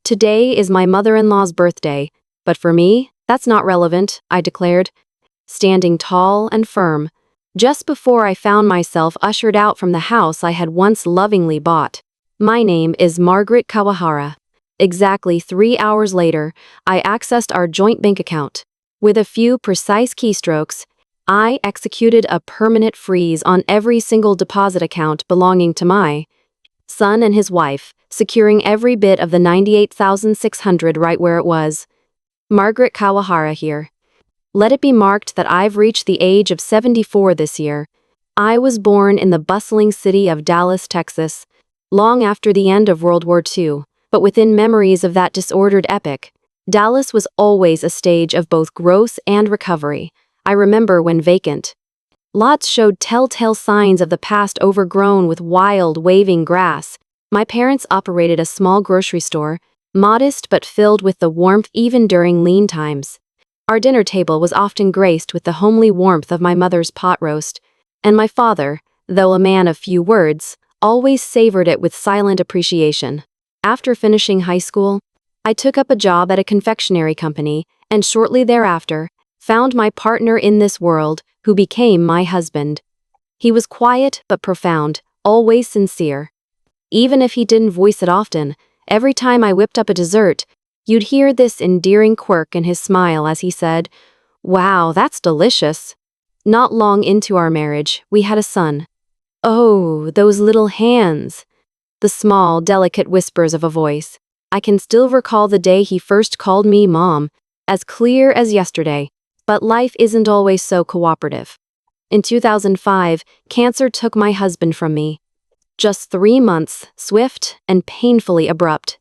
Today is my mother-in-law's birthday, but for me, that's not relevant, I declared, standing tall and firm, just before I found myself ushered out from the house I had once lovingly bought. My name is Margaret Kawahara. Exactly 3 hours later, I accessed our joint bank account. With a few precise keystrokes, I executed a permanent freeze on every single deposit account belonging to my son and his wife, securing every bit of the $98,600 right where it was. Margaret Kawahara here. Let it be marked that I've reached the age of 74 this year. I was born in the bustling city of Dallas, Texas, long after the end of World War II, but within memories of that disordered epoch, Dallas was always a stage of both growth and recovery. I remember when vacant lots showed telltale signs of the past overgrown with wild, waving grass. My parents operated a small grocery store, modest but filled with the warmth even during lean times. Our dinner table was often graced with the homely warmth of my mother's pot roast, and my father, though a man of few words, always savored it with silent appreciation. After finishing high school, I took up a job at a confectionery company, and shortly thereafter, found my partner in this world, who became my husband. He was quiet but profound, always sincere. Even if he didn't voice it often, every time I whipped up a dessert, you'd hear this endearing quirk in his smile as he said, "Wow, that's delicious." Not long into our marriage, we had a son. Oh, those little hands. The small, delicate whispers of a voice. I can still recall the day he first called me Mom, as clear as yesterday. But life isn't always so cooperative. In 2005, cancer took my husband from me. Just 3 months, swift and painfully abrupt.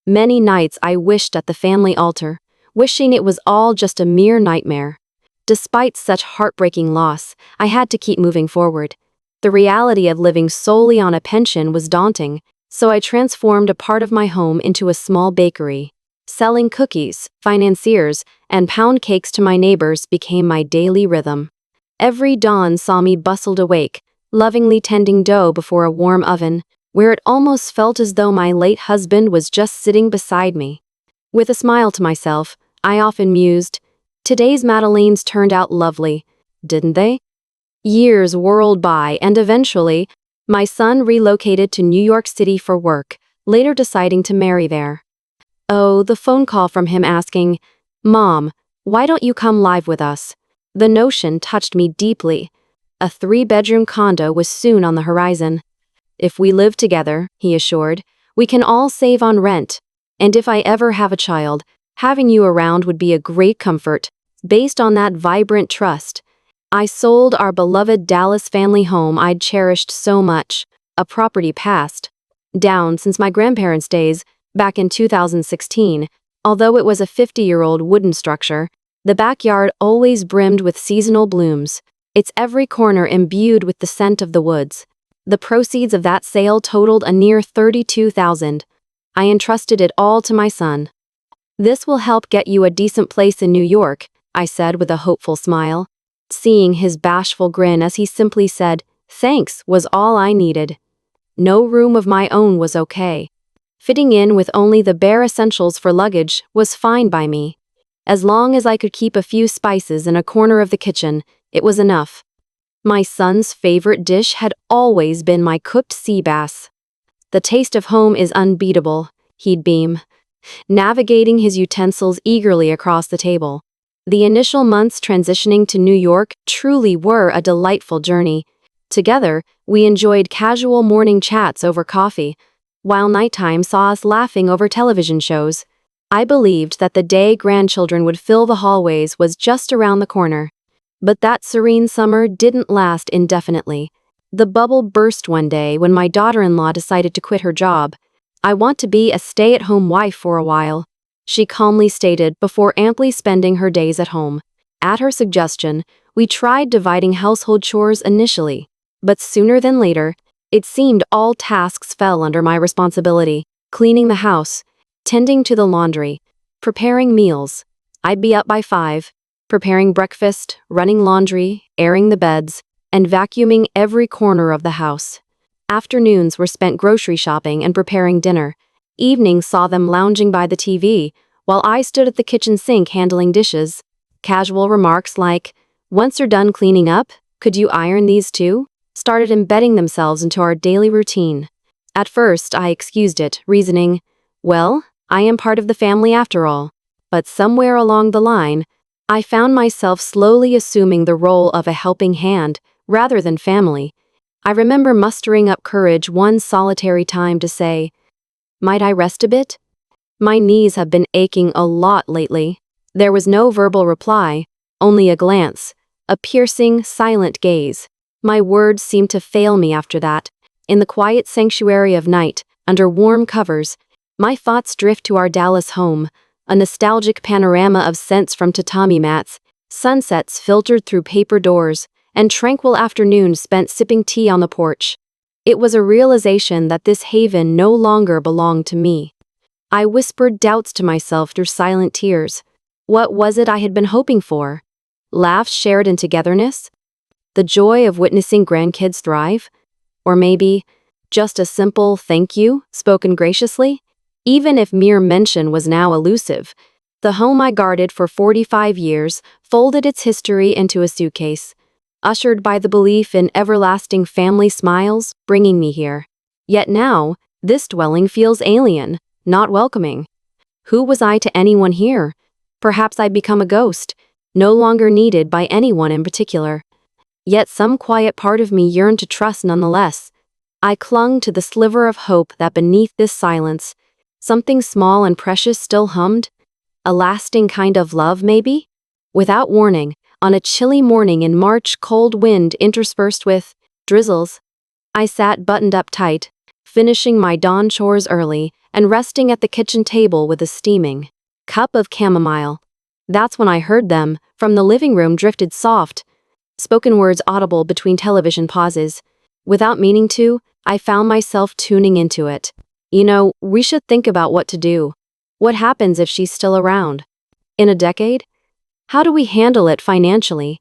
Many nights I wished at the family altar, wishing it was all just a mere nightmare. Despite such heartbreaking loss, I had to keep moving forward. The reality of living solely on a pension was daunting, so I transformed a part of my home into a small bakery. Selling cookies, financiers, and pound cakes to my neighbors became my daily rhythm. Every dawn saw me bustled awake, lovingly tending dough before a warm oven, where it almost felt as though my late husband was just sitting beside me. With a smile to myself, I often mused, today's Madeleines turned out lovely, didn't they? Years whirled by and eventually, my son relocated to New York City for work, later deciding to marry there. Oh, the phone call from him asking, "Mom, why don't you come live with us?" The notion touched me deeply. A 3-bedroom condo was soon on the horizon. "If we live together," he assured, "we can all save on rent. And if I ever have a child, having you around would be a great comfort." Based on that vibrant trust, I sold our beloved Dallas family home I'd cherished so much, a property passed down since my grandparents' days, back in 2016. Although it was a 50-year-old wooden structure, the backyard always brimmed with seasonal blooms, its every corner imbued with the scent of the woods. The proceeds of that sale totaled a near $32,000. I entrusted it all to my son. "This will help get you a decent place in New York," I said with a hopeful smile. Seeing his bashful grin as he simply said, "Thanks," was all I needed. No room of my own was okay. Fitting in with only the bare essentials for luggage was fine by me. As long as I could keep a few spices in a corner of the kitchen, it was enough. My son's favorite dish had always been my cooked sea bass. "The taste of home is unbeatable," he'd beam, navigating his utensils eagerly across the table. The initial months transitioning to New York truly were a delightful journey. Together, we enjoyed casual morning chats over coffee, while nighttime saw us laughing over television shows. I believed that the day grandchildren would fill the hallways was just around the corner. But that serene summer didn't last indefinitely. The bubble burst one day when my daughter-in-law decided to quit her job. "I want to be a stay-at-home wife for a while," she calmly stated before amply spending her days at home. At her suggestion, we tried dividing household chores initially, but sooner than later, it seemed all tasks fell under my responsibility: cleaning the house, tending to the laundry, preparing meals. I'd be up by 5, preparing breakfast, running laundry, airing the beds, and vacuuming every corner of the house. Afternoons were spent grocery shopping and preparing dinner. evening saw them lounging by the TV, while I stood at the kitchen sink handling dishes. Casual remarks like, "Once you're done cleaning up, could you iron these too?" started embedding themselves into our daily routine. At first, I excused it, reasoning, well, I am part of the family after all. But somewhere along the line, I found myself slowly assuming the role of a helping hand, rather than family. I remember mustering up courage one solitary time to say, "Might I rest a bit? My knees have been aching a lot lately." There was no verbal reply, only a glance, a piercing, silent gaze. My words seemed to fail me after that. In the quiet sanctuary of night, under warm covers, my thoughts drift to our Dallas home, a nostalgic panorama of scents from tatami mats, sunsets filtered through paper doors, and tranquil afternoons spent sipping tea on the porch. It was a realization that this haven no longer belonged to me. I whispered doubts to myself through silent tears. What was it I had been hoping for? Laughs shared in togetherness? The joy of witnessing grandkids thrive? Or maybe, just a simple thank you, spoken graciously? Even if mere mention was now elusive, the home I guarded for 45 years folded its history into a suitcase, ushered by the belief in everlasting family smiles bringing me here. Yet now, this dwelling feels alien, not welcoming. Who was I to anyone here? Perhaps I'd become a ghost, no longer needed by anyone in particular. Yet some quiet part of me yearned to trust nonetheless. I clung to the sliver of hope that beneath this silence, something small and precious still hummed. A lasting kind of love, maybe? Without warning, on a chilly morning in March, cold wind interspersed with drizzles, I sat buttoned up tight, finishing my dawn chores early and resting at the kitchen table with a steaming cup of chamomile. That's when I heard them, from the living room drifted soft, spoken words audible between television pauses. Without meaning to, I found myself tuning into it. You know, we should think about what to do. What happens if she's still around? In a decade? How do we handle it financially?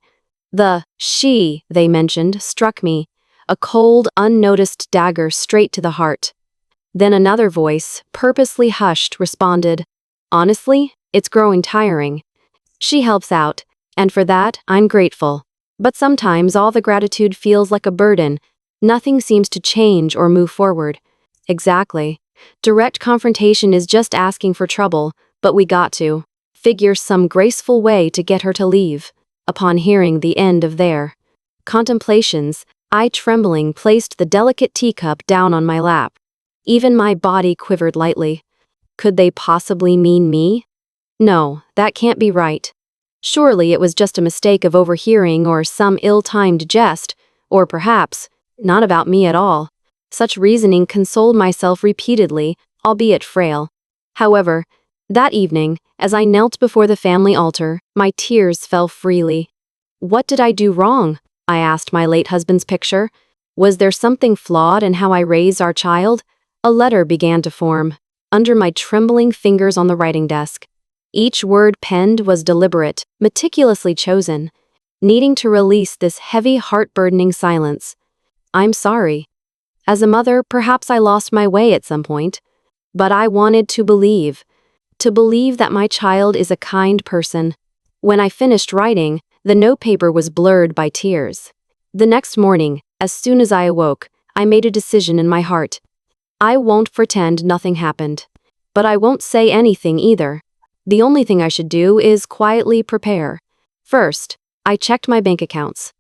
The she they mentioned struck me, a cold, unnoticed dagger straight to the heart. Then another voice, purposely hushed, responded, "Honestly, it's growing tiring. She helps out, and for that, I'm grateful. But sometimes all the gratitude feels like a burden. Nothing seems to change or move forward." Exactly. Direct confrontation is just asking for trouble, but we got to figure some graceful way to get her to leave. Upon hearing the end of their contemplations, I, trembling, placed the delicate teacup down on my lap. Even my body quivered lightly. Could they possibly mean me? No, that can't be right. Surely it was just a mistake of overhearing or some ill-timed jest, or perhaps, not about me at all. Such reasoning consoled myself repeatedly, albeit frail. However, that evening, as I knelt before the family altar, my tears fell freely. What did I do wrong? I asked my late husband's picture. Was there something flawed in how I raised our child? A letter began to form, under my trembling fingers on the writing desk. Each word penned was deliberate, meticulously chosen, needing to release this heavy, heart-burdening silence. I'm sorry. As a mother, perhaps I lost my way at some point, but I wanted to believe that my child is a kind person. When I finished writing, the notepaper was blurred by tears. The next morning, as soon as I awoke, I made a decision in my heart. I won't pretend nothing happened. But I won't say anything either. The only thing I should do is quietly prepare. First, I checked my bank accounts.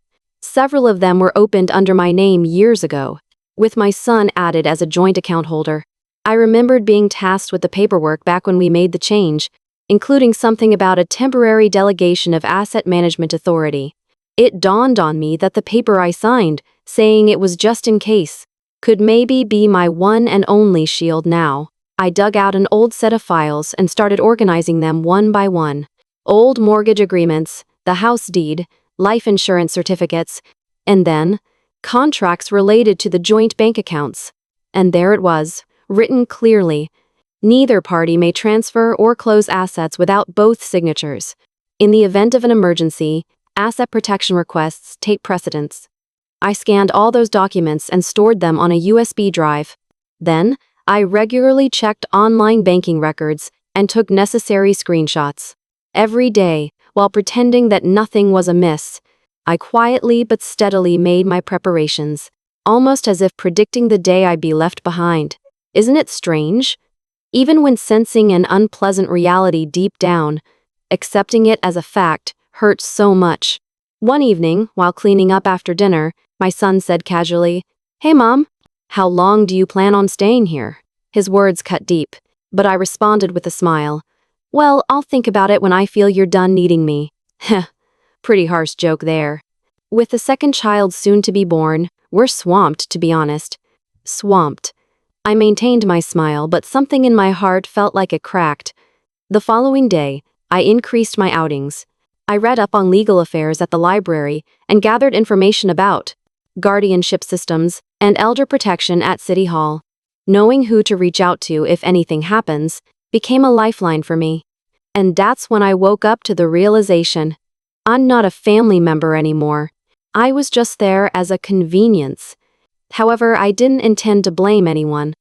Several of them were opened under my name years ago, with my son added as a joint account holder. I remembered being tasked with the paperwork back when we made the change, including something about a temporary delegation of asset management authority. It dawned on me that the paper I signed, saying it was just in case, could maybe be my one and only shield now. I dug out an old set of files and started organizing them one by one. Old mortgage agreements, the house deed, life insurance certificates, and then contracts related to the joint bank accounts. And there it was, written clearly. Neither party may transfer or close assets without both signatures. In the event of an emergency, asset protection requests take precedence. I scanned all those documents and stored them on a USB drive. Then, I regularly checked online banking records and took necessary screenshots. Every day, while pretending that nothing was amiss, I quietly but steadily made my preparations, almost as if predicting the day I'd be left behind. Isn't it strange? Even when sensing an unpleasant reality deep down, accepting it as a fact hurts so much. One evening, while cleaning up after dinner, my son said casually, "Hey Mom, how long do you plan on staying here?" His words cut deep, but I responded with a smile. "Well, I'll think about it when I feel you're done needing me." Heh, pretty harsh joke there. With the second child soon to be born, we're swamped, to be honest. Swamped. I maintained my smile, but something in my heart felt like it cracked. The following day, I increased my outings. I read up on legal affairs at the library and gathered information about guardianship systems and elder protection at City Hall. Knowing who to reach out to if anything happens became a lifeline for me. And that's when I woke up to the realization: I'm not a family member anymore. I was just there as a convenience. However, I didn't intend to blame anyone.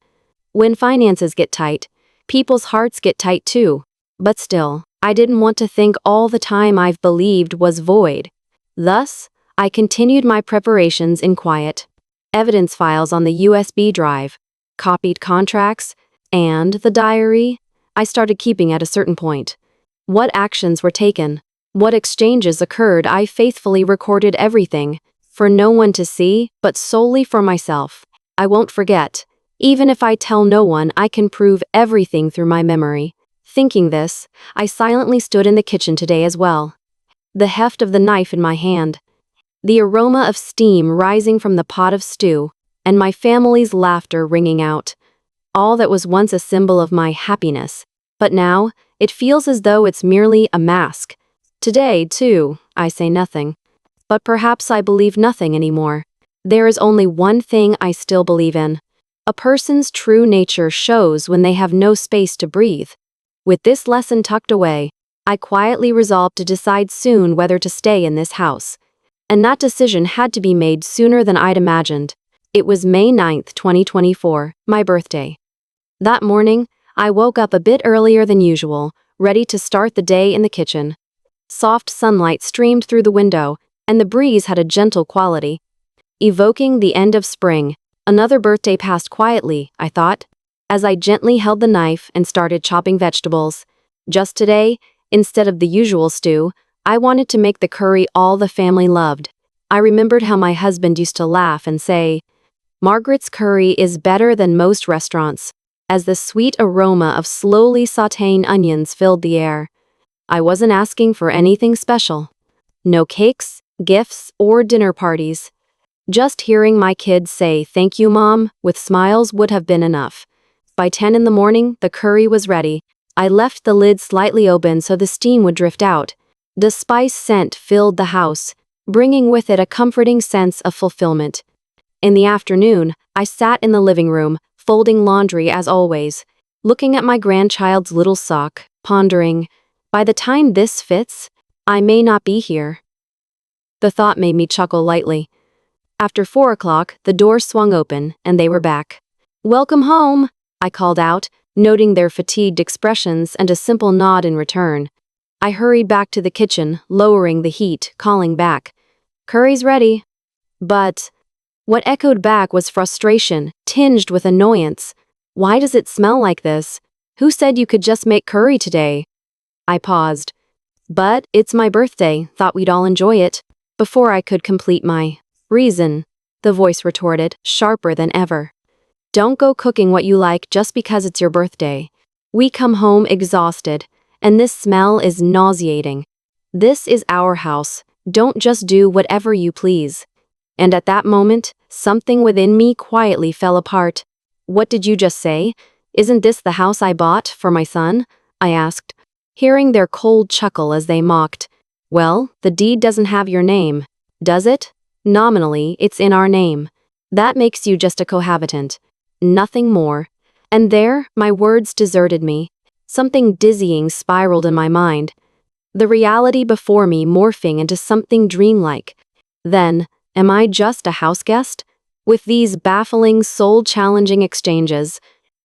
When finances get tight, people's hearts get tight too. But still, I didn't want to think all the time I've believed was void. Thus, I continued my preparations in quiet. Evidence files on the USB drive, copied contracts, and the diary I started keeping at a certain point. What actions were taken, what exchanges occurred, I faithfully recorded everything, for no one to see, but solely for myself. I won't forget. Even if I tell no one, I can prove everything through my memory. Thinking this, I silently stood in the kitchen today as well. The heft of the knife in my hand, the aroma of steam rising from the pot of stew, and my family's laughter ringing out. All that was once a symbol of my happiness, but now, it feels as though it's merely a mask. Today, too, I say nothing. But perhaps I believe nothing anymore. There is only one thing I still believe in. A person's true nature shows when they have no space to breathe. With this lesson tucked away, I quietly resolved to decide soon whether to stay in this house. And that decision had to be made sooner than I'd imagined. It was May 9th, 2024, my birthday. That morning, I woke up a bit earlier than usual, ready to start the day in the kitchen. Soft sunlight streamed through the window, and the breeze had a gentle quality, evoking the end of spring. Another birthday passed quietly, I thought, as I gently held the knife and started chopping vegetables. Just today, instead of the usual stew, I wanted to make the curry all the family loved. I remembered how my husband used to laugh and say, "Margaret's curry is better than most restaurants," as the sweet aroma of slowly sautéing onions filled the air. I wasn't asking for anything special. No cakes, gifts, or dinner parties. Just hearing my kids say, "Thank you, Mom," with smiles would have been enough. By 10 in the morning, the curry was ready. I left the lid slightly open so the steam would drift out. The spice scent filled the house, bringing with it a comforting sense of fulfillment. In the afternoon, I sat in the living room, folding laundry as always, looking at my grandchild's little sock, pondering, by the time this fits, I may not be here. The thought made me chuckle lightly. After 4 o'clock, the door swung open, and they were back. "Welcome home," I called out, noting their fatigued expressions and a simple nod in return. I hurried back to the kitchen, lowering the heat, calling back, "Curry's ready." But what echoed back was frustration, tinged with annoyance. "Why does it smell like this? Who said you could just make curry today?" I paused. "But it's my birthday, thought we'd all enjoy it." Before I could complete my reason, the voice retorted, sharper than ever. "Don't go cooking what you like just because it's your birthday. We come home exhausted, and this smell is nauseating. This is our house. Don't just do whatever you please." And at that moment, something within me quietly fell apart. "What did you just say? Isn't this the house I bought for my son?" I asked, hearing their cold chuckle as they mocked. "Well, the deed doesn't have your name, does it? Nominally, it's in our name. That makes you just a cohabitant. Nothing more." And there, my words deserted me. Something dizzying spiraled in my mind. The reality before me morphing into something dreamlike. Then, am I just a house guest? With these baffling, soul-challenging exchanges,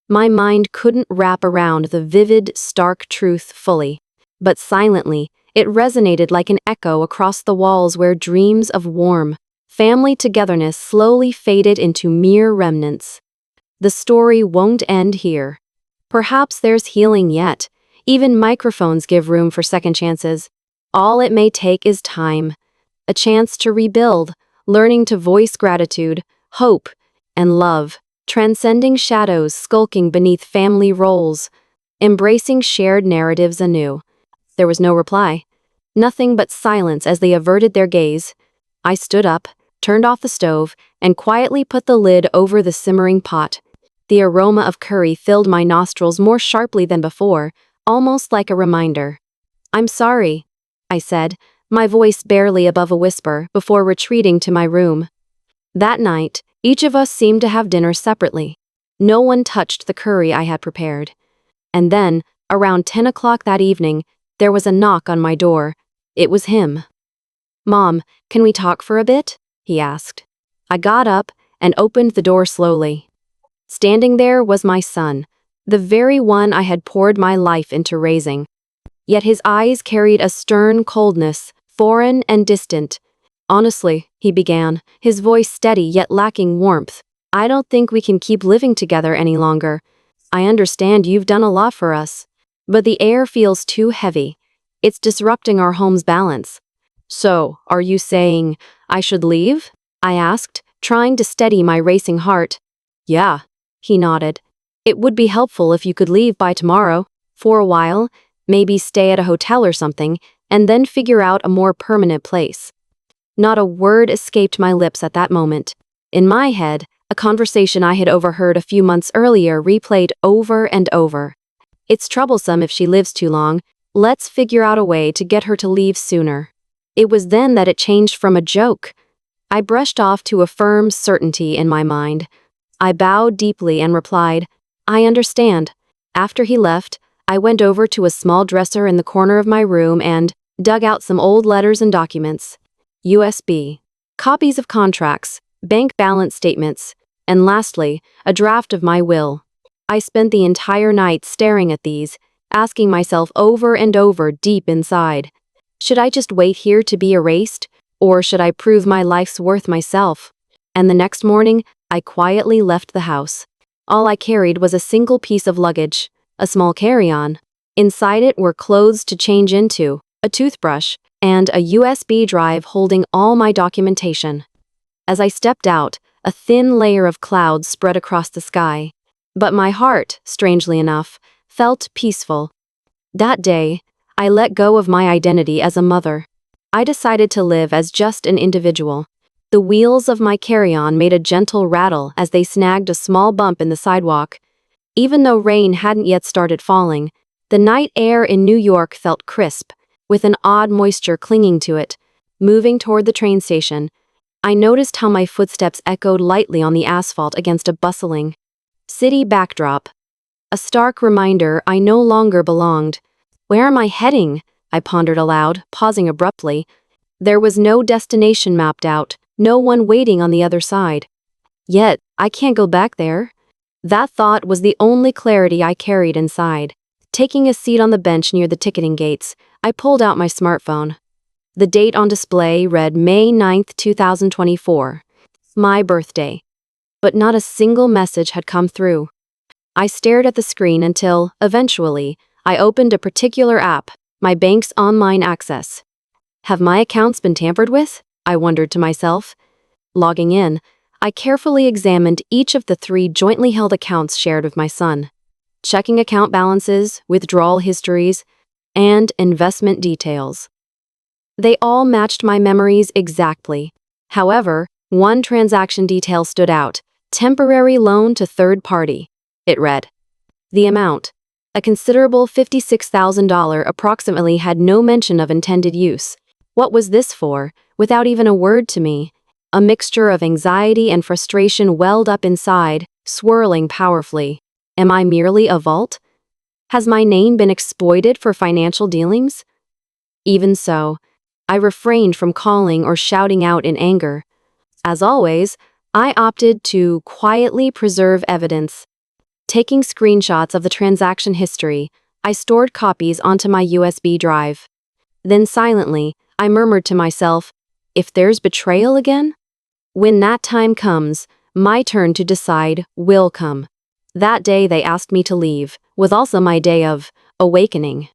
My mind couldn't wrap around the vivid, stark truth fully. But silently, it resonated like an echo across the walls where dreams of warm, family togetherness slowly faded into mere remnants. The story won't end here. Perhaps there's healing yet. Even microphones give room for second chances. All it may take is time. A chance to rebuild, learning to voice gratitude, hope, and love, transcending shadows skulking beneath family roles, embracing shared narratives anew. There was no reply. Nothing but silence as they averted their gaze. I stood up, turned off the stove, and quietly put the lid over the simmering pot. The aroma of curry filled my nostrils more sharply than before, almost like a reminder. "I'm sorry," I said, my voice barely above a whisper, before retreating to my room. That night, each of us seemed to have dinner separately. No one touched the curry I had prepared. And then, around 10 o'clock that evening, there was a knock on my door. It was him. "Mom, can we talk for a bit?" he asked. I got up and opened the door slowly. Standing there was my son, the very one I had poured my life into raising. Yet his eyes carried a stern coldness, foreign and distant. "Honestly," he began, his voice steady yet lacking warmth, "I don't think we can keep living together any longer. I understand you've done a lot for us, but the air feels too heavy. It's disrupting our home's balance." "So, are you saying I should leave?" I asked, trying to steady my racing heart. "Yeah," he nodded. "It would be helpful if you could leave by tomorrow, for a while, maybe stay at a hotel or something, and then figure out a more permanent place." Not a word escaped my lips at that moment. In my head, a conversation I had overheard a few months earlier replayed over and over. "It's troublesome if she lives too long. Let's figure out a way to get her to leave sooner." It was then that it changed from a joke. I brushed off to a firm certainty in my mind. I bowed deeply and replied, "I understand." After he left, I went over to a small dresser in the corner of my room and dug out some old letters and documents. USB, copies of contracts, bank balance statements, and lastly, a draft of my will. I spent the entire night staring at these, asking myself over and over deep inside, should I just wait here to be erased, or should I prove my life's worth myself? And the next morning, I quietly left the house. All I carried was a single piece of luggage, a small carry-on. Inside it were clothes to change into, a toothbrush, and a USB drive holding all my documentation. As I stepped out, a thin layer of clouds spread across the sky. But my heart, strangely enough, felt peaceful. That day, I let go of my identity as a mother. I decided to live as just an individual. The wheels of my carry-on made a gentle rattle as they snagged a small bump in the sidewalk. Even though rain hadn't yet started falling, the night air in New York felt crisp, with an odd moisture clinging to it. Moving toward the train station, I noticed how my footsteps echoed lightly on the asphalt against a bustling city backdrop. A stark reminder I no longer belonged. Where am I heading? I pondered aloud, pausing abruptly. There was no destination mapped out, no one waiting on the other side. Yet, I can't go back there. That thought was the only clarity I carried inside. Taking a seat on the bench near the ticketing gates, I pulled out my smartphone. The date on display read May 9th, 2024. My birthday. But not a single message had come through. I stared at the screen until, eventually, I opened a particular app, my bank's online access. Have my accounts been tampered with? I wondered to myself. Logging in, I carefully examined each of the 3 jointly held accounts shared with my son. Checking account balances, withdrawal histories, and investment details. They all matched my memories exactly. However, one transaction detail stood out: temporary loan to third party. It read. The amount, a considerable $56,000 approximately, had no mention of intended use. What was this for? Without even a word to me. A mixture of anxiety and frustration welled up inside, swirling powerfully. Am I merely a vault? Has my name been exploited for financial dealings? Even so, I refrained from calling or shouting out in anger. As always, I opted to quietly preserve evidence. Taking screenshots of the transaction history, I stored copies onto my USB drive. Then silently, I murmured to myself, if there's betrayal again? When that time comes, my turn to decide will come. That day they asked me to leave was also my day of awakening.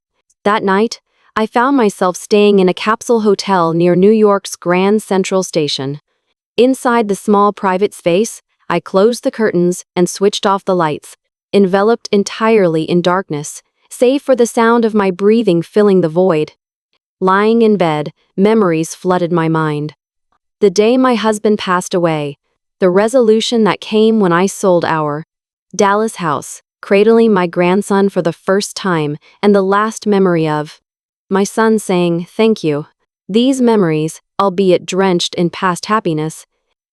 That night, I found myself staying in a capsule hotel near New York's Grand Central Station. Inside the small private space, I closed the curtains and switched off the lights, enveloped entirely in darkness, save for the sound of my breathing filling the void. Lying in bed, memories flooded my mind. The day my husband passed away, the resolution that came when I sold our Dallas house, cradling my grandson for the first time, and the last memory of my son saying thank you. These memories, albeit drenched in past happiness,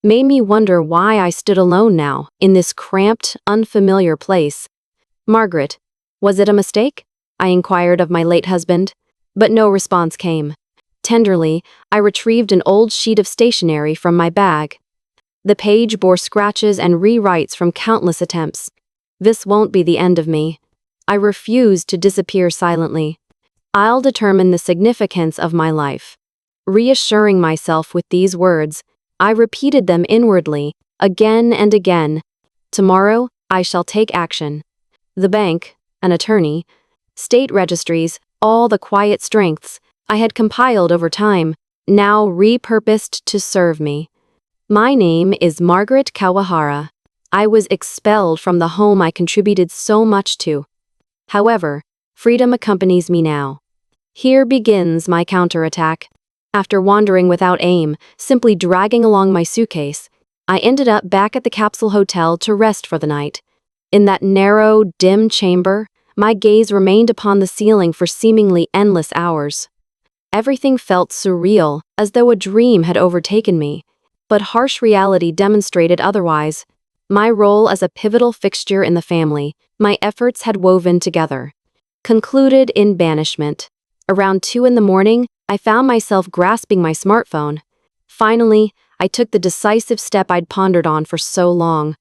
made me wonder why I stood alone now, in this cramped, unfamiliar place. Margaret, was it a mistake? I inquired of my late husband, but no response came. Tenderly, I retrieved an old sheet of stationery from my bag. The page bore scratches and rewrites from countless attempts. This won't be the end of me. I refused to disappear silently. I'll determine the significance of my life. Reassuring myself with these words, I repeated them inwardly, again and again. Tomorrow, I shall take action. The bank, an attorney, state registries, all the quiet strengths I had compiled over time, now repurposed to serve me. My name is Margaret Kawahara. I was expelled from the home I contributed so much to. However, freedom accompanies me now. Here begins my counterattack. After wandering without aim, simply dragging along my suitcase, I ended up back at the capsule hotel to rest for the night. In that narrow, dim chamber, my gaze remained upon the ceiling for seemingly endless hours. Everything felt surreal, as though a dream had overtaken me, but harsh reality demonstrated otherwise. My role as a pivotal fixture in the family, my efforts had woven together, concluded in banishment. Around 2 in the morning, I found myself grasping my smartphone. Finally, I took the decisive step I'd pondered on for so long.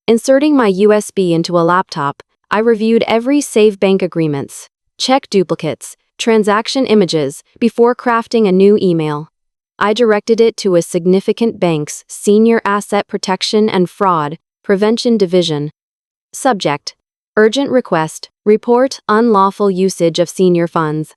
Inserting my USB into a laptop, I reviewed every save bank agreements, checked duplicates, transaction images before crafting a new email. I directed it to a significant bank's Senior Asset Protection and Fraud Prevention Division. Subject: Urgent request, report unlawful usage of senior funds.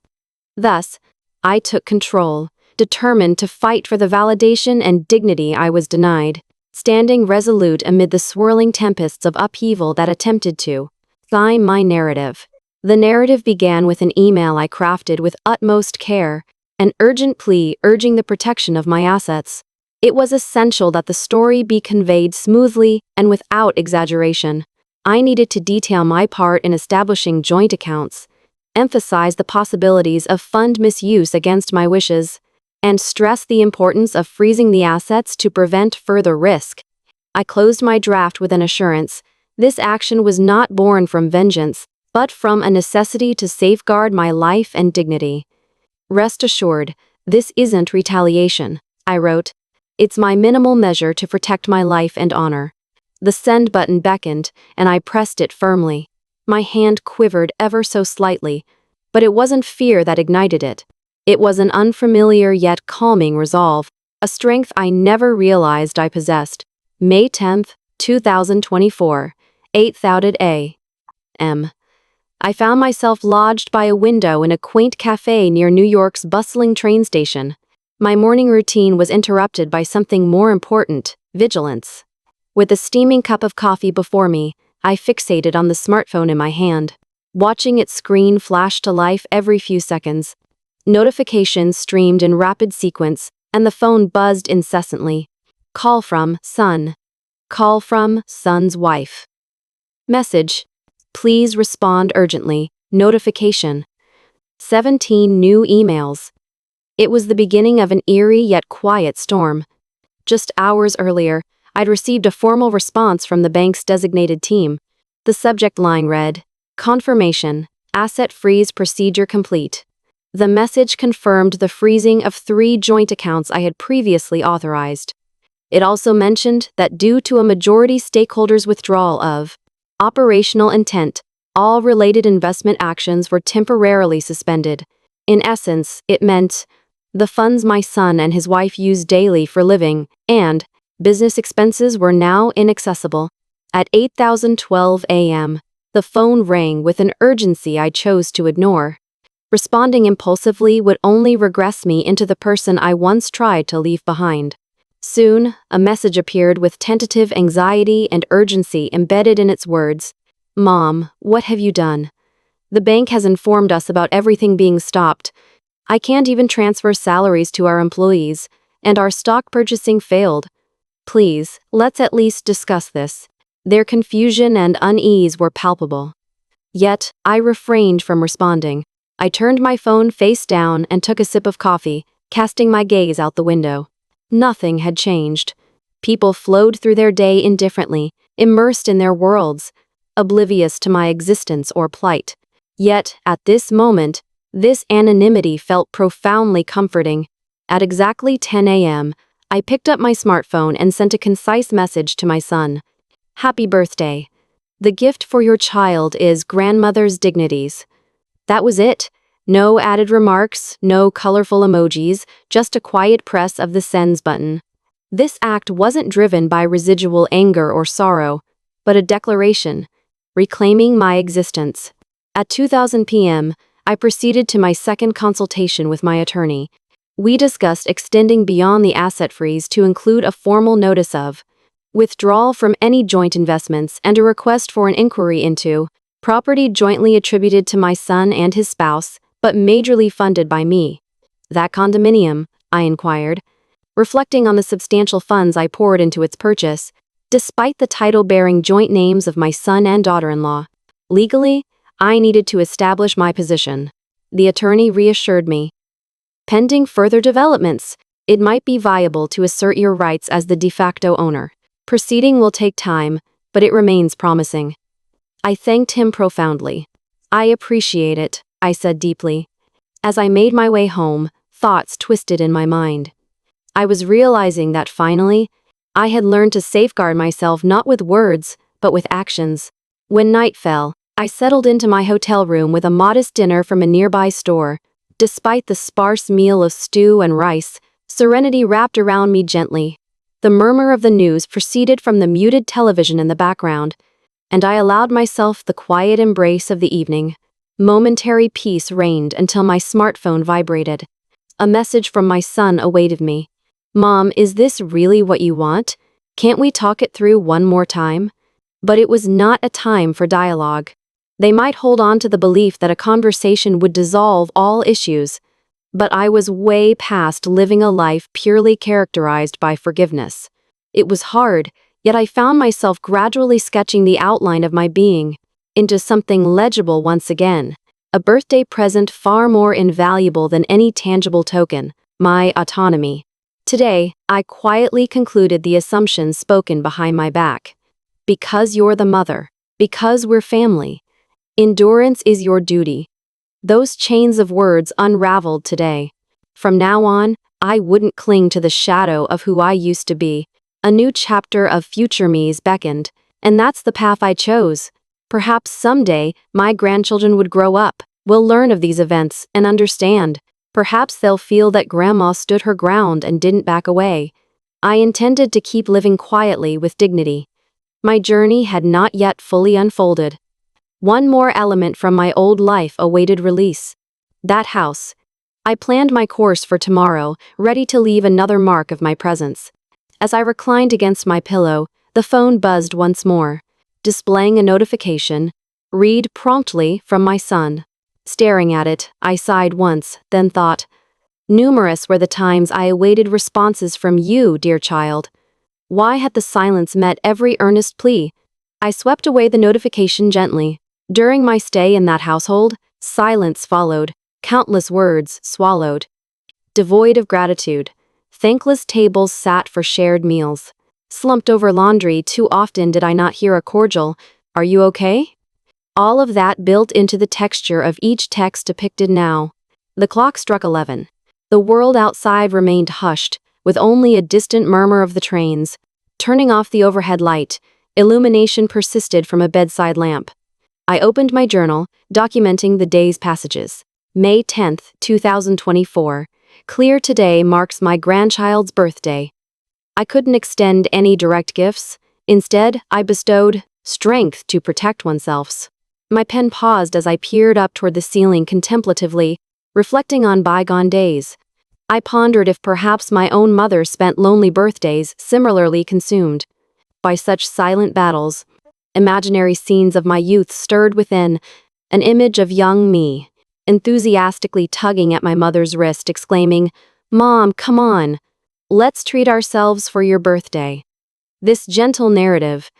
Thus, I took control, determined to fight for the validation and dignity I was denied, standing resolute amid the swirling tempests of upheaval that attempted to sign my narrative. The narrative began with an email I crafted with utmost care, an urgent plea urging the protection of my assets. It was essential that the story be conveyed smoothly and without exaggeration. I needed to detail my part in establishing joint accounts, emphasize the possibilities of fund misuse against my wishes, and stress the importance of freezing the assets to prevent further risk. I closed my draft with an assurance: this action was not born from vengeance, but from a necessity to safeguard my life and dignity. Rest assured, this isn't retaliation, I wrote. It's my minimal measure to protect my life and honor. The send button beckoned, and I pressed it firmly. My hand quivered ever so slightly, but it wasn't fear that ignited it. It was an unfamiliar yet calming resolve, a strength I never realized I possessed. May 10th, 2024, 8:30 a.m. I found myself lodged by a window in a quaint cafe near New York's bustling train station. My morning routine was interrupted by something more important: vigilance. With a steaming cup of coffee before me, I fixated on the smartphone in my hand, watching its screen flash to life every few seconds. Notifications streamed in rapid sequence, and the phone buzzed incessantly. Call from son. Call from son's wife. Message: please respond urgently. Notification: 17 new emails. It was the beginning of an eerie yet quiet storm. Just hours earlier, I'd received a formal response from the bank's designated team. The subject line read, "Confirmation, asset freeze procedure complete." The message confirmed the freezing of 3 joint accounts I had previously authorized. It also mentioned that due to a majority stakeholder's withdrawal of Operational intent. All related investment actions were temporarily suspended. In essence, it meant the funds my son and his wife used daily for living and business expenses were now inaccessible. At 8:12 a.m., the phone rang with an urgency I chose to ignore. Responding impulsively would only regress me into the person I once tried to leave behind. Soon, a message appeared with tentative anxiety and urgency embedded in its words. Mom, what have you done? The bank has informed us about everything being stopped. I can't even transfer salaries to our employees, and our stock purchasing failed. Please, let's at least discuss this. Their confusion and unease were palpable. Yet, I refrained from responding. I turned my phone face down and took a sip of coffee, casting my gaze out the window. Nothing had changed. People flowed through their day indifferently, immersed in their worlds, oblivious to my existence or plight. Yet, at this moment, this anonymity felt profoundly comforting. At exactly 10 a.m., I picked up my smartphone and sent a concise message to my son. Happy birthday. The gift for your child is grandmother's dignities. That was it. No added remarks, no colorful emojis, just a quiet press of the sends button. This act wasn't driven by residual anger or sorrow, but a declaration, reclaiming my existence. At 2:00 p.m., I proceeded to my second consultation with my attorney. We discussed extending beyond the asset freeze to include a formal notice of withdrawal from any joint investments and a request for an inquiry into property jointly attributed to my son and his spouse, but majorly funded by me. That condominium, I inquired, reflecting on the substantial funds I poured into its purchase, despite the title-bearing joint names of my son and daughter-in-law. Legally, I needed to establish my position. The attorney reassured me. Pending further developments, it might be viable to assert your rights as the de facto owner. Proceeding will take time, but it remains promising. I thanked him profoundly. I appreciate it, I said deeply. As I made my way home, thoughts twisted in my mind. I was realizing that finally, I had learned to safeguard myself not with words, but with actions. When night fell, I settled into my hotel room with a modest dinner from a nearby store. Despite the sparse meal of stew and rice, serenity wrapped around me gently. The murmur of the news proceeded from the muted television in the background, and I allowed myself the quiet embrace of the evening. Momentary peace reigned until my smartphone vibrated. A message from my son awaited me. Mom, is this really what you want? Can't we talk it through one more time? But it was not a time for dialogue. They might hold on to the belief that a conversation would dissolve all issues, but I was way past living a life purely characterized by forgiveness. It was hard, yet I found myself gradually sketching the outline of my being into something legible once again, a birthday present far more invaluable than any tangible token, my autonomy. Today, I quietly concluded the assumptions spoken behind my back. Because you're the mother, because we're family, endurance is your duty. Those chains of words unraveled today. From now on, I wouldn't cling to the shadow of who I used to be. A new chapter of future me's beckoned, and that's the path I chose. Perhaps someday, my grandchildren would grow up, will learn of these events, and understand. Perhaps they'll feel that Grandma stood her ground and didn't back away. I intended to keep living quietly with dignity. My journey had not yet fully unfolded. One more element from my old life awaited release. That house. I planned my course for tomorrow, ready to leave another mark of my presence. As I reclined against my pillow, the phone buzzed once more, displaying a notification, read promptly from my son. Staring at it, I sighed once, then thought, numerous were the times I awaited responses from you, dear child. Why had the silence met every earnest plea? I swept away the notification gently. During my stay in that household, silence followed, countless words swallowed. Devoid of gratitude, thankless tables sat for shared meals. Slumped over laundry, too often did I not hear a cordial, "Are you okay?" All of that built into the texture of each text depicted now. The clock struck 11. The world outside remained hushed, with only a distant murmur of the trains. Turning off the overhead light, Illumination persisted from a bedside lamp. I opened my journal, documenting the day's passages. May 10th, 2024. Clear today marks my grandchild's birthday. I couldn't extend any direct gifts. Instead, I bestowed strength to protect oneself. My pen paused as I peered up toward the ceiling contemplatively, reflecting on bygone days. I pondered if perhaps my own mother spent lonely birthdays similarly consumed by such silent battles. Imaginary scenes of my youth stirred within, an image of young me, enthusiastically tugging at my mother's wrist, exclaiming, "Mom, come on. Let's treat ourselves for your birthday." This gentle narrative,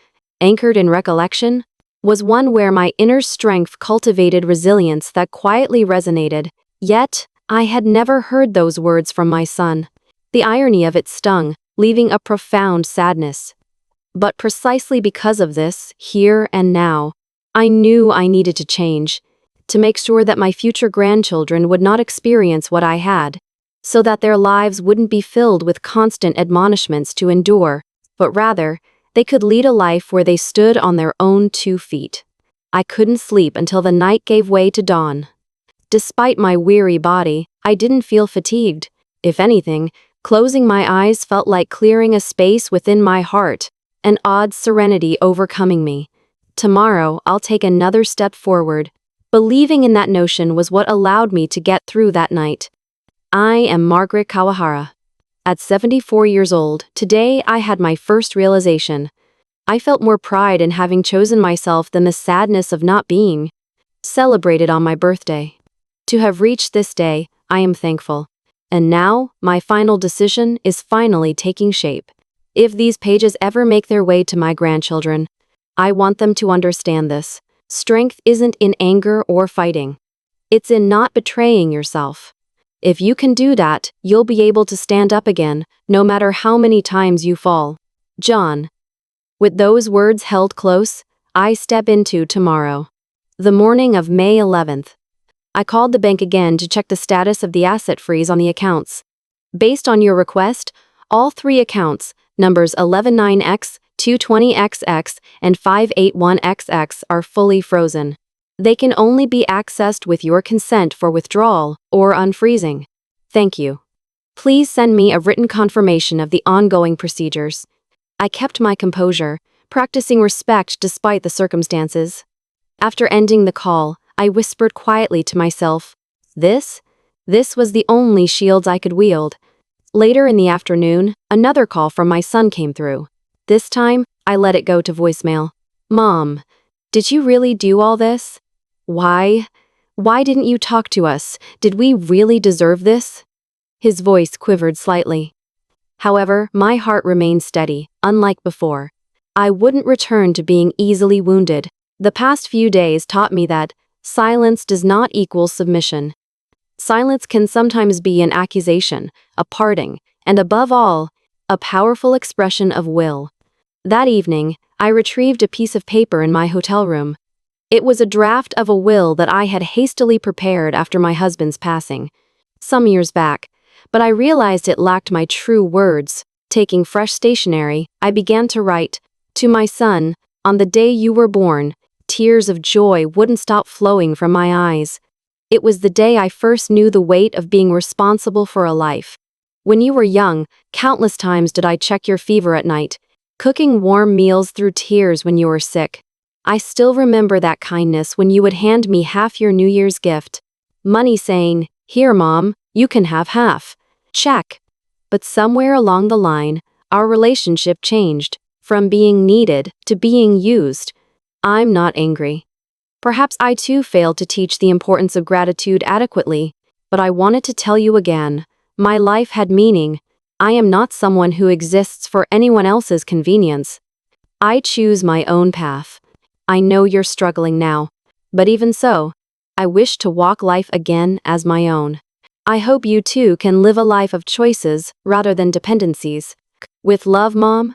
anchored in recollection, was one where my inner strength cultivated resilience that quietly resonated. Yet, I had never heard those words from my son. The irony of it stung, leaving a profound sadness. But precisely because of this, here and now, I knew I needed to change, to make sure that my future grandchildren would not experience what I had, so that their lives wouldn't be filled with constant admonishments to endure, but rather, they could lead a life where they stood on their own 2 feet. I couldn't sleep until the night gave way to dawn. Despite my weary body, I didn't feel fatigued. If anything, closing my eyes felt like clearing a space within my heart, an odd serenity overcoming me. Tomorrow, I'll take another step forward. Believing in that notion was what allowed me to get through that night. I am Margaret Kawahara. At 74 years old, today I had my first realization. I felt more pride in having chosen myself than the sadness of not being celebrated on my birthday. To have reached this day, I am thankful. And now, my final decision is finally taking shape. If these pages ever make their way to my grandchildren, I want them to understand this. Strength isn't in anger or fighting. It's in not betraying yourself. If you can do that, you'll be able to stand up again, no matter how many times you fall. John. With those words held close, I step into tomorrow. The morning of May 11th. I called the bank again to check the status of the asset freeze on the accounts. Based on your request, all 3 accounts, numbers 119X, 220XX, and 581XX, are fully frozen. They can only be accessed with your consent for withdrawal or unfreezing. Thank you. Please send me a written confirmation of the ongoing procedures. I kept my composure, practicing respect despite the circumstances. After ending the call, I whispered quietly to myself, This was the only shield I could wield. Later in the afternoon, another call from my son came through. This time, I let it go to voicemail. "Mom, did you really do all this? Why didn't you talk to us? Did we really deserve this?" His voice quivered slightly. However, my heart remained steady, unlike before. I wouldn't return to being easily wounded. The past few days taught me that silence does not equal submission. Silence can sometimes be an accusation, a parting, and above all, a powerful expression of will. That evening, I retrieved a piece of paper in my hotel room. It was a draft of a will that I had hastily prepared after my husband's passing, some years back, but I realized it lacked my true words. Taking fresh stationery, I began to write, "To my son, on the day you were born." Tears of joy wouldn't stop flowing from my eyes. It was the day I first knew the weight of being responsible for a life. When you were young, countless times did I check your fever at night, cooking warm meals through tears when you were sick. I still remember that kindness when you would hand me half your New Year's gift. Money saying, "Here, Mom, you can have half." Check. But somewhere along the line, our relationship changed, from being needed to being used. I'm not angry. Perhaps I too failed to teach the importance of gratitude adequately, but I wanted to tell you again, my life had meaning. I am not someone who exists for anyone else's convenience. I choose my own path. I know you're struggling now, but even so, I wish to walk life again as my own. I hope you too can live a life of choices rather than dependencies. With love, Mom.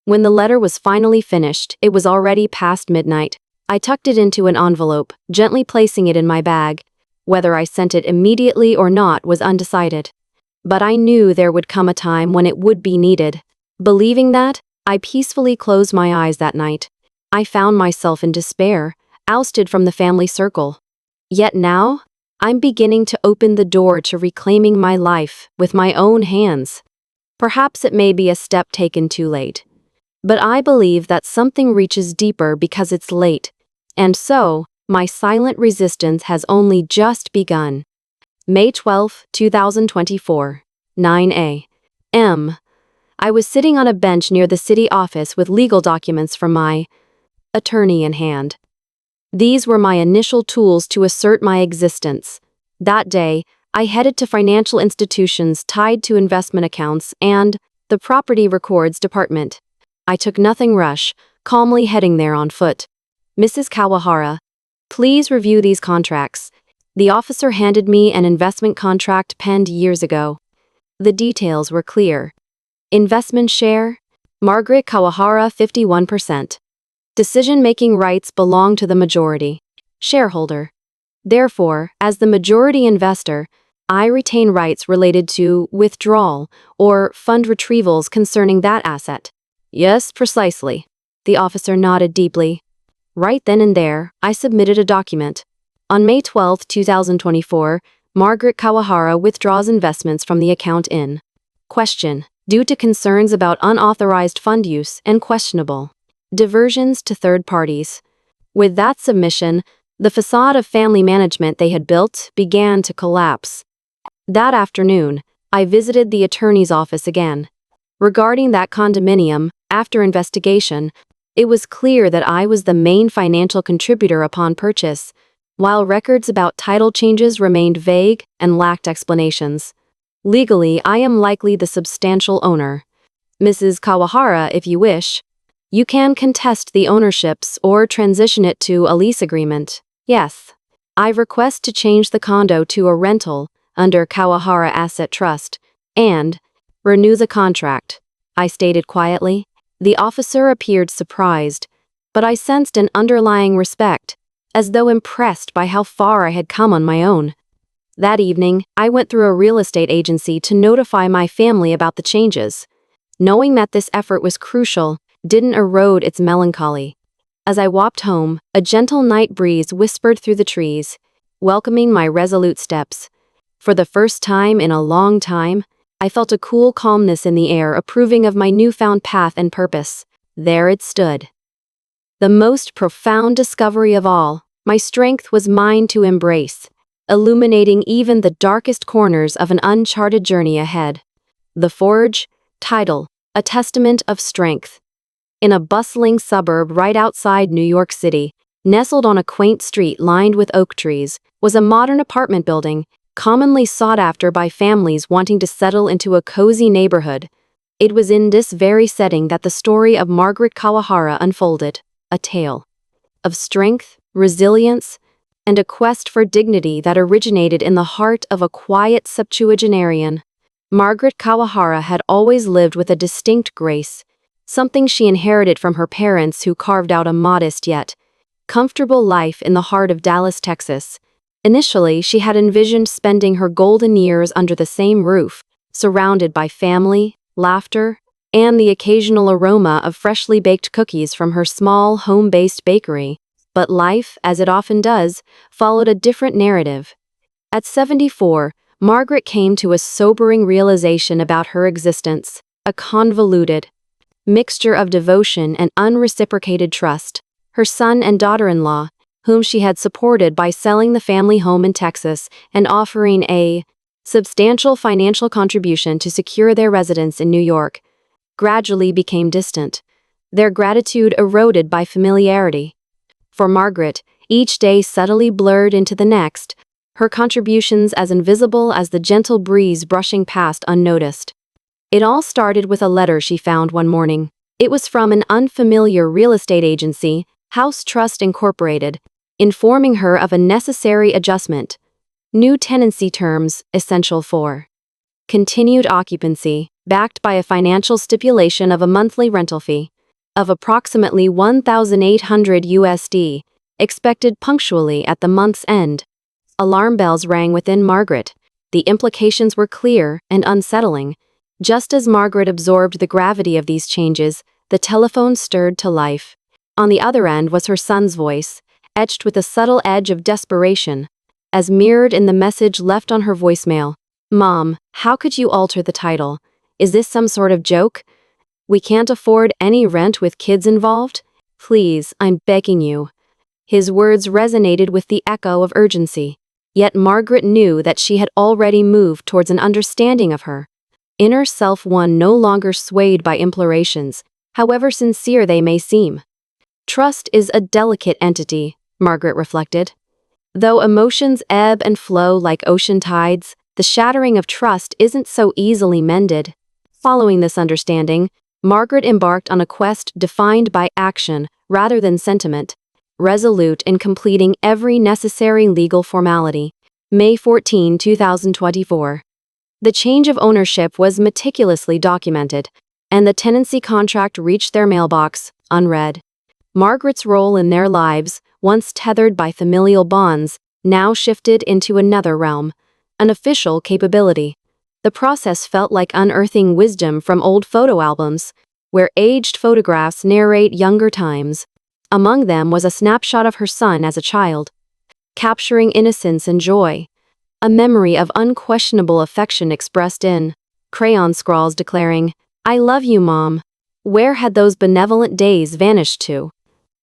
When the letter was finally finished, it was already past midnight. I tucked it into an envelope, gently placing it in my bag. Whether I sent it immediately or not was undecided. But I knew there would come a time when it would be needed. Believing that, I peacefully closed my eyes that night. I found myself in despair, ousted from the family circle. Yet now, I'm beginning to open the door to reclaiming my life with my own hands. Perhaps it may be a step taken too late. But I believe that something reaches deeper because it's late. And so, my silent resistance has only just begun. May 12, 2024, 9 a.m. I was sitting on a bench near the city office with legal documents from my attorney in hand. These were my initial tools to assert my existence. That day, I headed to financial institutions tied to investment accounts and the property records department. I took nothing rush, calmly heading there on foot. Mrs. Kawahara, please review these contracts. The officer handed me an investment contract penned years ago. The details were clear. Investment share, Margaret Kawahara 51%. Decision-making rights belong to the majority shareholder. Therefore, as the majority investor, I retain rights related to withdrawal or fund retrievals concerning that asset. Yes, precisely. The officer nodded deeply. Right then and there, I submitted a document. On May 12, 2024, Margaret Kawahara withdraws investments from the account in question, due to concerns about unauthorized fund use and questionable diversions to third parties. With that submission, the facade of family management they had built began to collapse. That afternoon, I visited the attorney's office again. Regarding that condominium, after investigation, it was clear that I was the main financial contributor upon purchase, while records about title changes remained vague and lacked explanations. Legally, I am likely the substantial owner. Mrs. Kawahara, if you wish, you can contest the ownerships or transition it to a lease agreement. Yes. I request to change the condo to a rental under Kawahara Asset Trust and renew the contract, I stated quietly. The officer appeared surprised, but I sensed an underlying respect, as though impressed by how far I had come on my own. That evening, I went through a real estate agency to notify my family about the changes. Knowing that this effort was crucial didn't erode its melancholy. As I walked home, a gentle night breeze whispered through the trees, welcoming my resolute steps. For the first time in a long time, I felt a cool calmness in the air approving of my newfound path and purpose. There it stood. The most profound discovery of all, my strength was mine to embrace, illuminating even the darkest corners of an uncharted journey ahead. The Forge, title, A Testament of Strength. In a bustling suburb right outside New York City, nestled on a quaint street lined with oak trees, was a modern apartment building, commonly sought after by families wanting to settle into a cozy neighborhood. It was in this very setting that the story of Margaret Kawahara unfolded, a tale of strength, resilience, and a quest for dignity that originated in the heart of a quiet septuagenarian. Margaret Kawahara had always lived with a distinct grace, something she inherited from her parents who carved out a modest yet comfortable life in the heart of Dallas, Texas. Initially, she had envisioned spending her golden years under the same roof, surrounded by family, laughter, and the occasional aroma of freshly baked cookies from her small, home-based bakery. But life, as it often does, followed a different narrative. At 74, Margaret came to a sobering realization about her existence, a convoluted mixture of devotion and unreciprocated trust. Her son and daughter-in-law, whom she had supported by selling the family home in Texas and offering a substantial financial contribution to secure their residence in New York, gradually became distant, their gratitude eroded by familiarity. For Margaret, each day subtly blurred into the next, her contributions as invisible as the gentle breeze brushing past unnoticed. It all started with a letter she found one morning. It was from an unfamiliar real estate agency, House Trust Incorporated, informing her of a necessary adjustment. New tenancy terms, essential for continued occupancy, backed by a financial stipulation of a monthly rental fee of approximately $1,800, expected punctually at the month's end. Alarm bells rang within Margaret. The implications were clear and unsettling. Just as Margaret absorbed the gravity of these changes, the telephone stirred to life. On the other end was her son's voice, etched with a subtle edge of desperation, as mirrored in the message left on her voicemail. "Mom, how could you alter the title? Is this some sort of joke? We can't afford any rent with kids involved? Please, I'm begging you." His words resonated with the echo of urgency. Yet Margaret knew that she had already moved towards an understanding of her inner self, one no longer swayed by implorations, however sincere they may seem. Trust is a delicate entity, Margaret reflected. Though emotions ebb and flow like ocean tides, the shattering of trust isn't so easily mended. Following this understanding, Margaret embarked on a quest defined by action rather than sentiment, resolute in completing every necessary legal formality. May 14, 2024. The change of ownership was meticulously documented, and the tenancy contract reached their mailbox, unread. Margaret's role in their lives, once tethered by familial bonds, now shifted into another realm, an official capability. The process felt like unearthing wisdom from old photo albums, where aged photographs narrate younger times. Among them was a snapshot of her son as a child, capturing innocence and joy, a memory of unquestionable affection expressed in crayon scrawls declaring, "I love you, Mom." Where had those benevolent days vanished to?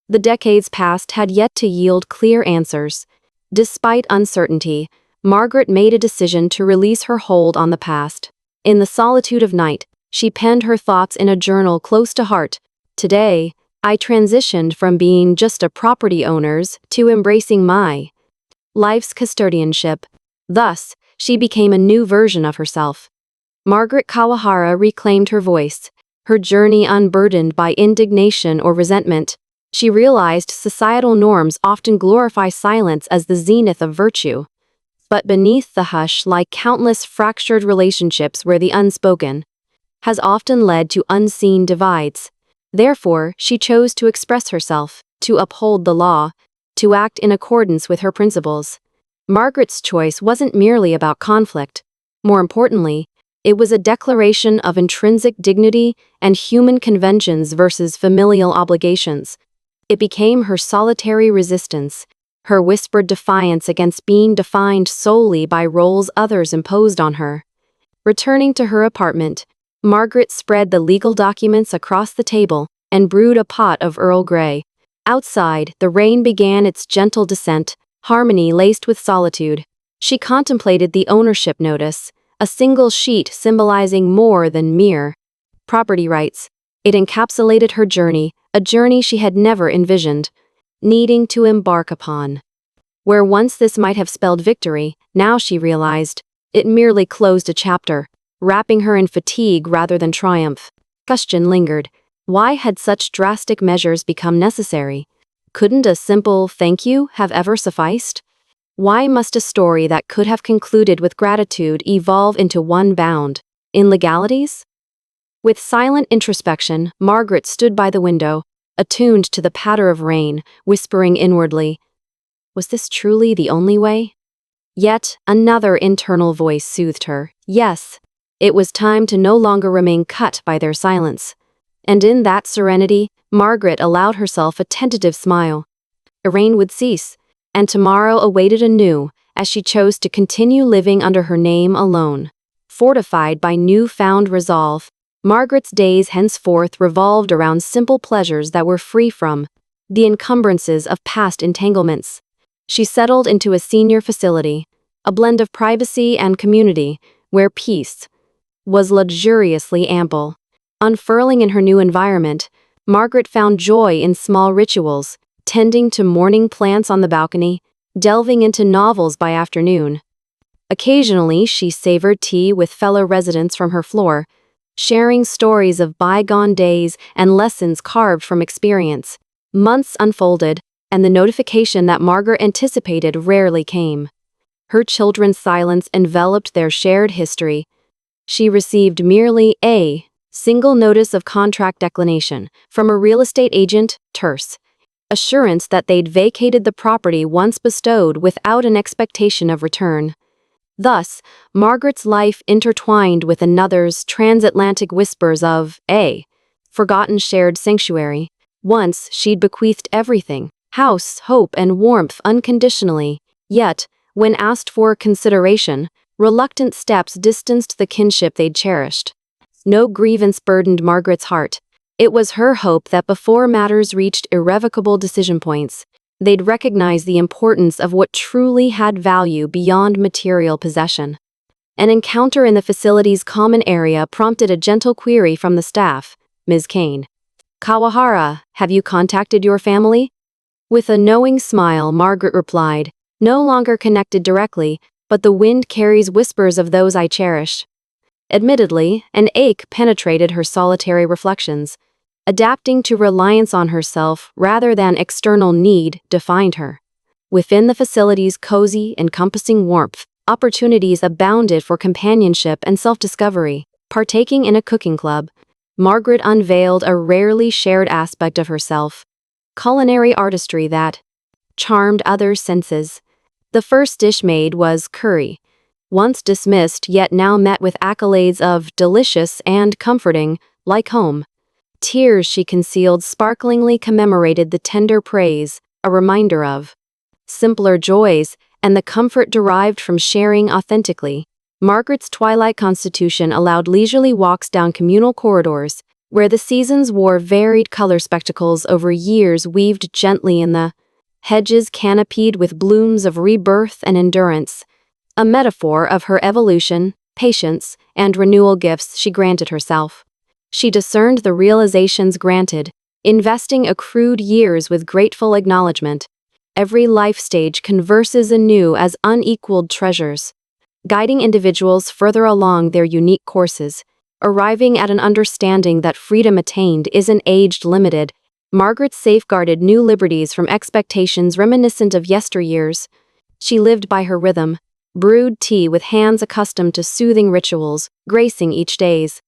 The decades past had yet to yield clear answers. Despite uncertainty, Margaret made a decision to release her hold on the past. In the solitude of night, she penned her thoughts in a journal close to heart. "Today, I transitioned from being just a property owner's to embracing my life's custodianship." Thus, she became a new version of herself. Margaret Kawahara reclaimed her voice, her journey unburdened by indignation or resentment. She realized societal norms often glorify silence as the zenith of virtue. But beneath the hush lie countless fractured relationships where the unspoken has often led to unseen divides. Therefore, she chose to express herself, to uphold the law, to act in accordance with her principles. Margaret's choice wasn't merely about conflict. More importantly, it was a declaration of intrinsic dignity and human conventions versus familial obligations. It became her solitary resistance, her whispered defiance against being defined solely by roles others imposed on her. Returning to her apartment, Margaret spread the legal documents across the table and brewed a pot of Earl Grey. Outside, the rain began its gentle descent, harmony laced with solitude. She contemplated the ownership notice, a single sheet symbolizing more than mere property rights. It encapsulated her journey, a journey she had never envisioned, needing to embark upon. Where once this might have spelled victory, now she realized, it merely closed a chapter, wrapping her in fatigue rather than triumph. Question lingered. Why had such drastic measures become necessary? Couldn't a simple thank you have ever sufficed? Why must a story that could have concluded with gratitude evolve into one bound in legalities? With silent introspection, Margaret stood by the window, attuned to the patter of rain, whispering inwardly, was this truly the only way? Yet another internal voice soothed her. Yes, it was time to no longer remain cut by their silence. And in that serenity, Margaret allowed herself a tentative smile. The rain would cease, and tomorrow awaited anew as she chose to continue living under her name alone. Fortified by newfound resolve, Margaret's days henceforth revolved around simple pleasures that were free from the encumbrances of past entanglements. She settled into a senior facility, a blend of privacy and community, where peace was luxuriously ample. Unfurling in her new environment, Margaret found joy in small rituals, tending to morning plants on the balcony, delving into novels by afternoon. Occasionally, she savored tea with fellow residents from her floor, sharing stories of bygone days and lessons carved from experience. Months unfolded, and the notification that Margaret anticipated rarely came. Her children's silence enveloped their shared history. She received merely a single notice of contract declination from a real estate agent, terse assurance that they'd vacated the property once bestowed without an expectation of return. Thus, Margaret's life intertwined with another's transatlantic whispers of a forgotten shared sanctuary. Once she'd bequeathed everything, house, hope, and warmth unconditionally. Yet, when asked for consideration, reluctant steps distanced the kinship they'd cherished. No grievance burdened Margaret's heart. It was her hope that before matters reached irrevocable decision points, they'd recognize the importance of what truly had value beyond material possession. An encounter in the facility's common area prompted a gentle query from the staff. Ms. Kane. Kawahara, have you contacted your family? With a knowing smile, Margaret replied, no longer connected directly, but the wind carries whispers of those I cherish. Admittedly, an ache penetrated her solitary reflections. Adapting to reliance on herself rather than external need defined her. Within the facility's cozy, encompassing warmth, opportunities abounded for companionship and self-discovery. Partaking in a cooking club, Margaret unveiled a rarely shared aspect of herself, culinary artistry that charmed others' senses. The first dish made was curry, once dismissed yet now met with accolades of delicious and comforting, like home. Tears she concealed sparklingly commemorated the tender praise, a reminder of simpler joys and the comfort derived from sharing authentically. Margaret's twilight constitution allowed leisurely walks down communal corridors, where the seasons wore varied color spectacles over years weaved gently in the hedges canopied with blooms of rebirth and endurance, a metaphor of her evolution, patience, and renewal gifts she granted herself. She discerned the realizations granted, investing accrued years with grateful acknowledgement. Every life stage converses anew as unequaled treasures, guiding individuals further along their unique courses, arriving at an understanding that freedom attained isn't age-limited. Margaret safeguarded new liberties from expectations reminiscent of yesteryears. She lived by her rhythm, brewed tea with hands accustomed to soothing rituals, gracing each day's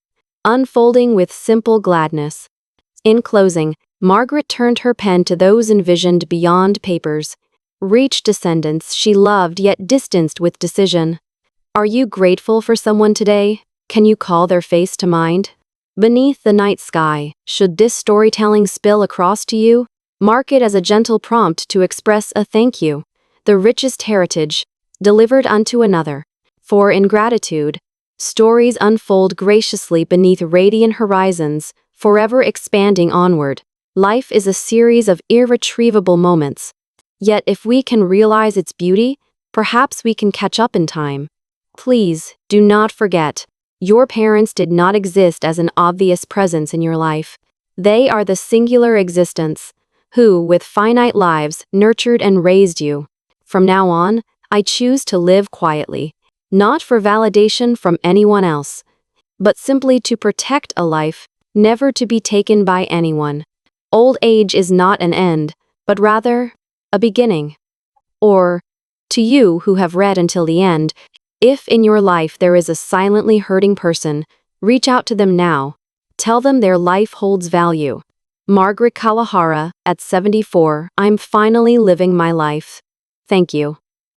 unfolding with simple gladness. In closing, Margaret turned her pen to those envisioned beyond papers, reached descendants she loved yet distanced with decision. Are you grateful for someone today? Can you call their face to mind? Beneath the night sky, should this storytelling spill across to you, mark it as a gentle prompt to express a thank you, the richest heritage, delivered unto another. For in gratitude, stories unfold graciously beneath radiant horizons, forever expanding onward. Life is a series of irretrievable moments. Yet if we can realize its beauty, perhaps we can catch up in time. Please, do not forget, your parents did not exist as an obvious presence in your life. They are the singular existence, who, with finite lives, nurtured and raised you. From now on, I choose to live quietly, not for validation from anyone else, but simply to protect a life, never to be taken by anyone. Old age is not an end, but rather, a beginning. Or, to you who have read until the end, if in your life there is a silently hurting person, reach out to them now. Tell them their life holds value. Margaret Kawahara, at 74, I'm finally living my life. Thank you.